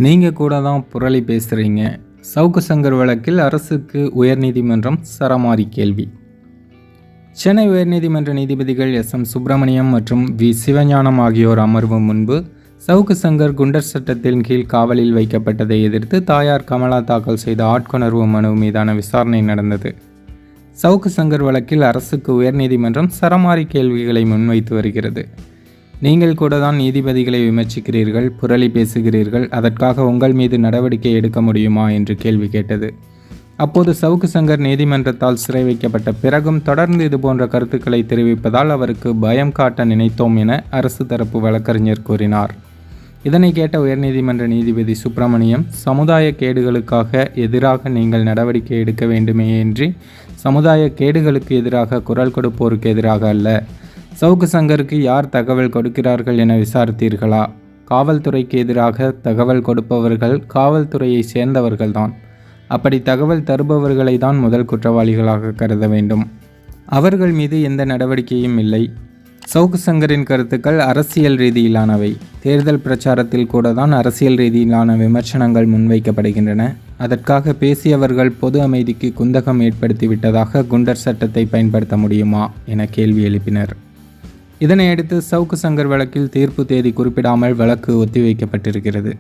நீங்கள் கூட தான் புரளி பேசுகிறீங்க. சவுக்கு சங்கர் வழக்கில் அரசுக்கு உயர்நீதிமன்றம் சரமாரி கேள்வி. சென்னை உயர்நீதிமன்ற நீதிபதிகள் எஸ்.எம். சுப்பிரமணியம் மற்றும் வி. சிவஞானம் ஆகியோர் அமர்வு முன்பு சவுக்கு சங்கர் குண்டர் சட்டத்தின் கீழ் காவலில் வைக்கப்பட்டதை எதிர்த்து தாயார் கமலா தாக்கல் செய்த ஆட்கொணர்வு மனு மீதான விசாரணை நடந்தது. சவுக்கு சங்கர் வழக்கில் அரசுக்கு உயர்நீதிமன்றம் சரமாரி கேள்விகளை முன்வைத்து வருகிறது. நீங்கள் கூட தான் நீதிபதிகளை விமர்சிக்கிறீர்கள், புரளி பேசுகிறீர்கள், அதற்காக உங்கள் மீது நடவடிக்கை எடுக்க முடியுமா என்று கேள்வி கேட்டது. அப்போது சவுக்கு சங்கர் நீதிமன்றத்தால் சிறை வைக்கப்பட்ட பிறகும் தொடர்ந்து இதுபோன்ற கருத்துக்களை தெரிவிப்பதால் அவருக்கு பயம் காட்ட நினைத்தோம் என அரசு தரப்பு வழக்கறிஞர் கூறினார். இதனை கேட்ட உயர்நீதிமன்ற நீதிபதி சுப்பிரமணியம், சமுதாய கேடுகளுக்காக எதிராக நீங்கள் நடவடிக்கை எடுக்க வேண்டுமேயின்றி சமுதாய கேடுகளுக்கு எதிராக குரல் கொடுப்போருக்கு எதிராக அல்ல. சவுக்கு சங்கருக்கு யார் தகவல் கொடுக்கிறார்கள் என விசாரித்தீர்களா? காவல்துறைக்கு எதிராக தகவல் கொடுப்பவர்கள் காவல்துறையை சேர்ந்தவர்கள்தான். அப்படி தகவல் தருபவர்களை தான் முதல் குற்றவாளிகளாக கருத வேண்டும். அவர்கள் மீது எந்த நடவடிக்கையும் இல்லை. சவுக்கு சங்கரின் கருத்துக்கள் அரசியல் ரீதியிலானவை. தேர்தல் பிரச்சாரத்தில் கூட தான் அரசியல் ரீதியிலான விமர்சனங்கள் முன்வைக்கப்படுகின்றன. அதற்காக பேசியவர்கள் பொது அமைதிக்கு குந்தகம் ஏற்படுத்திவிட்டதாக குண்டர் சட்டத்தை பயன்படுத்த முடியுமா என கேள்வி எழுப்பினர். இதனையடுத்து சவுக்கு சங்கர் வழக்கில் தீர்ப்பு தேதி குறிப்பிடாமல் வழக்கு ஒத்திவைக்கப்பட்டிருக்கிறது.